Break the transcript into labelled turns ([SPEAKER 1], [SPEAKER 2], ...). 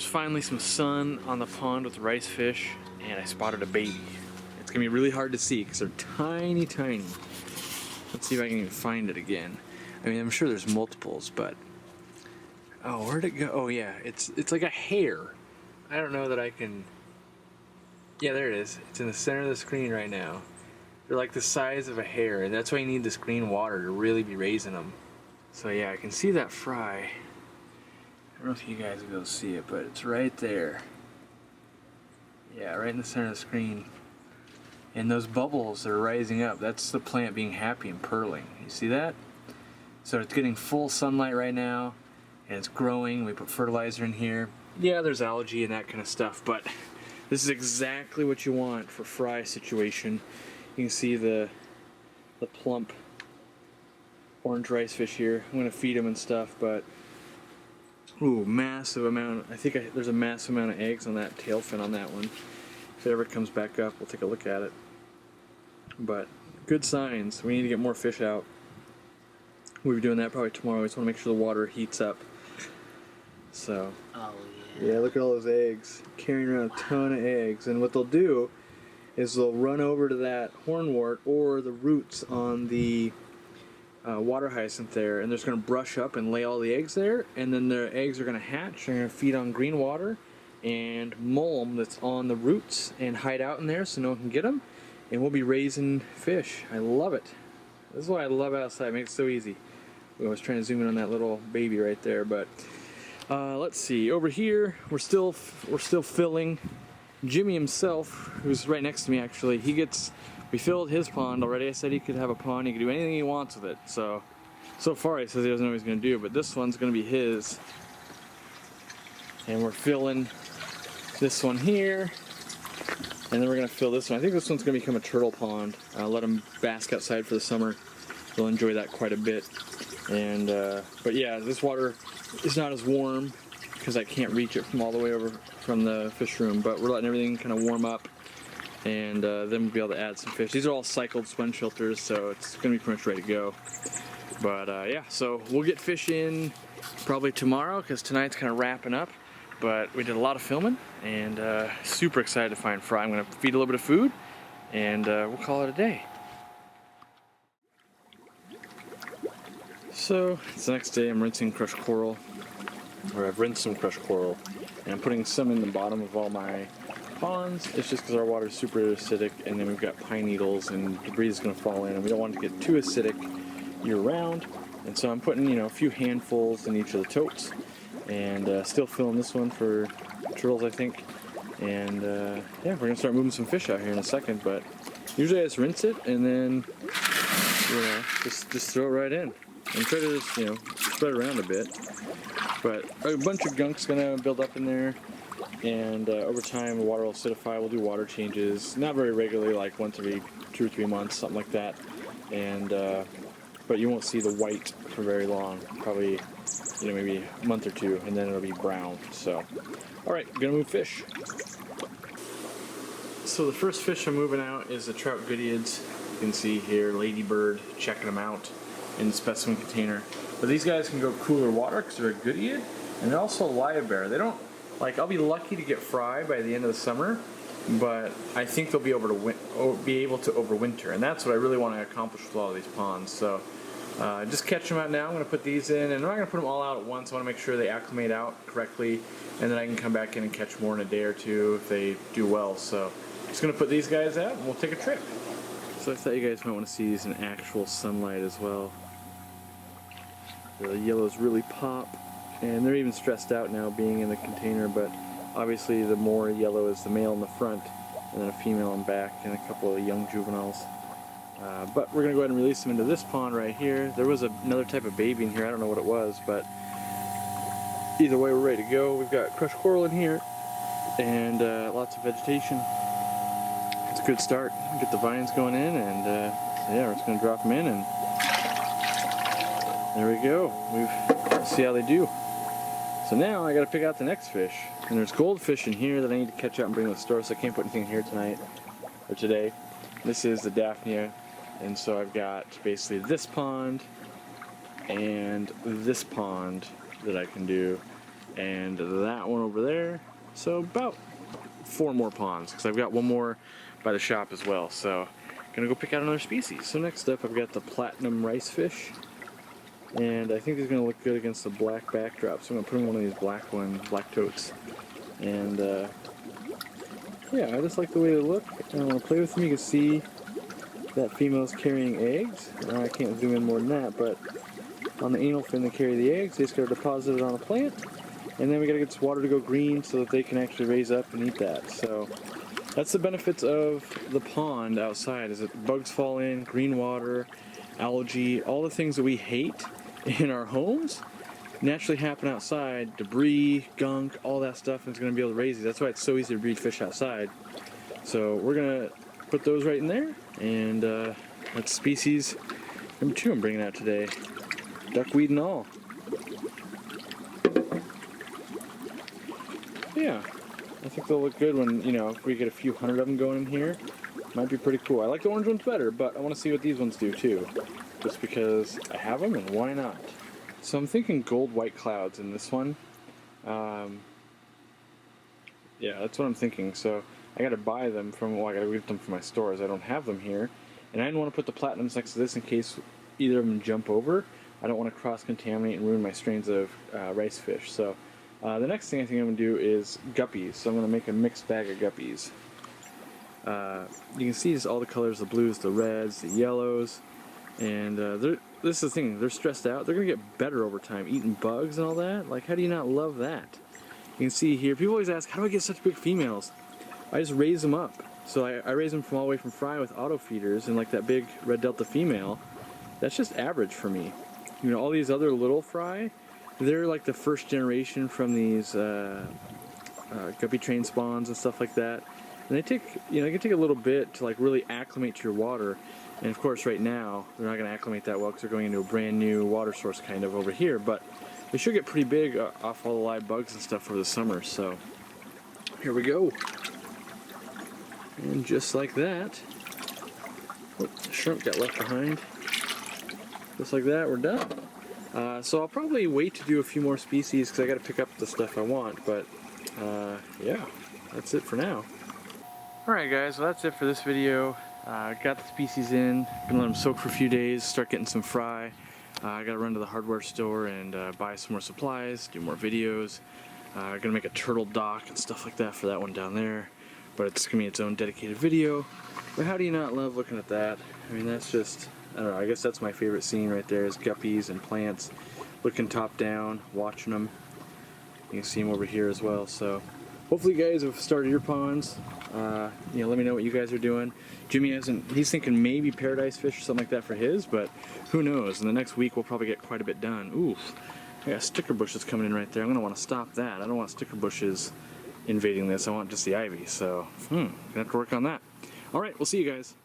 [SPEAKER 1] there's finally some sun on the pond with the rice fish, and I spotted a baby. It's gonna be really hard to see because they're tiny, tiny. Let's see if I can even find it again. I mean, I'm sure there's multiples, but oh, where'd it go? Oh yeah, it's like a hair. I don't know that I can. Yeah, there it is. It's in the center of the screen right now. They're like the size of a hair, and that's why you need this green water to really be raising them. So yeah, I can see that fry. I don't know if you guys will be able to see it, but it's right there. Yeah, right in the center of the screen. And those bubbles are rising up. That's the plant being happy and purling. You see that? So it's getting full sunlight right now, and it's growing. We put fertilizer in here. Yeah, there's algae and that kind of stuff, but this is exactly what you want for fry situation. You can see the plump orange rice fish here. I'm gonna feed them and stuff, but ooh, massive amount. I think there's a massive amount of eggs on that tail fin on that one. If it ever comes back up, we'll take a look at it. But good signs. We need to get more fish out. We'll be doing that probably tomorrow. We just want to make sure the water heats up. So.
[SPEAKER 2] Oh
[SPEAKER 1] yeah, look at all those eggs. Carrying around a ton of eggs. And what they'll do is they'll run over to that hornwort or the roots on the water hyacinth there, and they're just going to brush up and lay all the eggs there, and then the eggs are going to hatch. They're going to feed on green water and mulm that's on the roots and hide out in there so no one can get them, and we'll be raising fish. I love it. This is why I love outside. It makes it so easy. I was trying to zoom in on that little baby right there, but let's see. Over here, we're still filling. Jimmy himself, who's right next to me actually, we filled his pond already. I said he could have a pond, he could do anything he wants with it. So far he says he doesn't know what he's going to do, but this one's going to be his. And we're filling this one here, and then we're going to fill this one. I think this one's going to become a turtle pond. Let them bask outside for the summer. They'll enjoy that quite a bit. And but yeah, this water is not as warm because I can't reach it from all the way over from the fish room, but we're letting everything kind of warm up, and then we'll be able to add some fish. These are all cycled sponge filters, so it's going to be pretty much ready to go. But yeah, so we'll get fish in probably tomorrow because tonight's kind of wrapping up, but we did a lot of filming, and super excited to find fry. I'm going to feed a little bit of food, and we'll call it a day. So it's the next day. I'm rinsing crushed coral, or I've rinsed some crushed coral, and I'm putting some in the bottom of all my ponds. It's just because our water is super acidic, and then we've got pine needles and debris is going to fall in, and we don't want it to get too acidic year round. And so I'm putting, a few handfuls in each of the totes, and still filling this one for turtles, I think. And yeah, we're gonna start moving some fish out here in a second. But usually I just rinse it and then just throw it right in and try to just spread it around a bit. But a bunch of gunk's gonna build up in there, and over time the water will acidify. We'll do water changes, not very regularly, like once every 2 or 3 months, something like that. And but you won't see the white for very long, probably maybe a month or two, and then it'll be brown. So, all right, gonna move fish. So the first fish I'm moving out is the trout goodeids. You can see here, ladybird, checking them out in the specimen container. But these guys can go cooler water because they're a goodeiid, and they're also a lybear. They don't, I'll be lucky to get fry by the end of the summer, but I think they'll be able to overwinter, and that's what I really want to accomplish with all of these ponds. So just catch them out now. I'm going to put these in, and I'm not going to put them all out at once. I want to make sure they acclimate out correctly, and then I can come back in and catch more in a day or two if they do well. So just going to put these guys out, and we'll take a trip. So I thought you guys might want to see these in actual sunlight as well. The yellows really pop, and they're even stressed out now being in the container, but obviously the more yellow is the male in the front, and then a female in back, and a couple of young juveniles. But we're going to go ahead and release them into this pond right here. There was another type of baby in here, I don't know what it was, but either way we're ready to go. We've got crushed coral in here, and lots of vegetation. It's a good start. Get the vines going in, and yeah, we're just going to drop them in, and there we go. Let's see how they do. So now I got to pick out the next fish, and there's goldfish in here that I need to catch out and bring to the store, so I can't put anything in here tonight or today. This is the Daphnia, and so I've got basically this pond and this pond that I can do. and that one over there. So about 4 more ponds, because I've got one more by the shop as well. So gonna go pick out another species. So next up, I've got the platinum rice fish, and I think he's gonna look good against the black backdrop. So I'm gonna put him in one of these black totes. And yeah, I just like the way they look. And I want to play with them. You can see that female's carrying eggs. I can't zoom in more than that, but on the anal fin they carry the eggs. They just gotta deposit it on a plant, and then we gotta get this water to go green so that they can actually raise up and eat that. So that's the benefits of the pond outside, is that bugs fall in, green water, algae, all the things that we hate in our homes naturally happen outside. Debris, gunk, all that stuff is going to be able to raise these. That's why it's so easy to breed fish outside. So we're going to put those right in there, and that's species number 2 I'm bringing out today. Duckweed and all. Yeah, I think they'll look good when, if we get a few hundred of them going in here. Might be pretty cool. I like the orange ones better, but I want to see what these ones do too. Just because I have them, and why not? So I'm thinking gold white clouds in this one. Yeah, that's what I'm thinking. So I got to buy them from, I got to get them from my stores. I don't have them here. And I didn't want to put the platinums next to this in case either of them jump over. I don't want to cross-contaminate and ruin my strains of rice fish. So the next thing I think I'm going to do is guppies. So I'm going to make a mixed bag of guppies. You can see just all the colors, the blues, the reds, the yellows. And this is the thing, they're stressed out. They're going to get better over time, eating bugs and all that. Like, how do you not love that? You can see here, people always ask, how do I get such big females? I just raise them up. So I raise them from all the way from fry with auto feeders, and like that big red delta female, that's just average for me. All these other little fry, they're like the first generation from these guppy train spawns and stuff like that. And they take, it can take a little bit to like really acclimate to your water. And of course right now, they're not going to acclimate that well because they're going into a brand new water source kind of over here. But they should get pretty big off all the live bugs and stuff for the summer. So here we go. And just like that, oh, the shrimp got left behind. Just like that, we're done. So I'll probably wait to do a few more species because I got to pick up the stuff I want. But yeah, that's it for now. Alright guys, well that's it for this video. Got the species in, gonna let them soak for a few days, start getting some fry. I gotta run to the hardware store and buy some more supplies, do more videos. Gonna make a turtle dock and stuff like that for that one down there. But it's gonna be its own dedicated video. But how do you not love looking at that? I mean, that's just, I don't know, I guess that's my favorite scene right there, is guppies and plants looking top down, watching them. You can see them over here as well. So hopefully you guys have started your ponds. Let me know what you guys are doing. Jimmy he's thinking maybe paradise fish or something like that for his, but who knows? In the next week we'll probably get quite a bit done. Oof, I got sticker bushes coming in right there. I'm gonna want to stop that. I don't want sticker bushes invading this. I want just the ivy, so gonna have to work on that. Alright, we'll see you guys.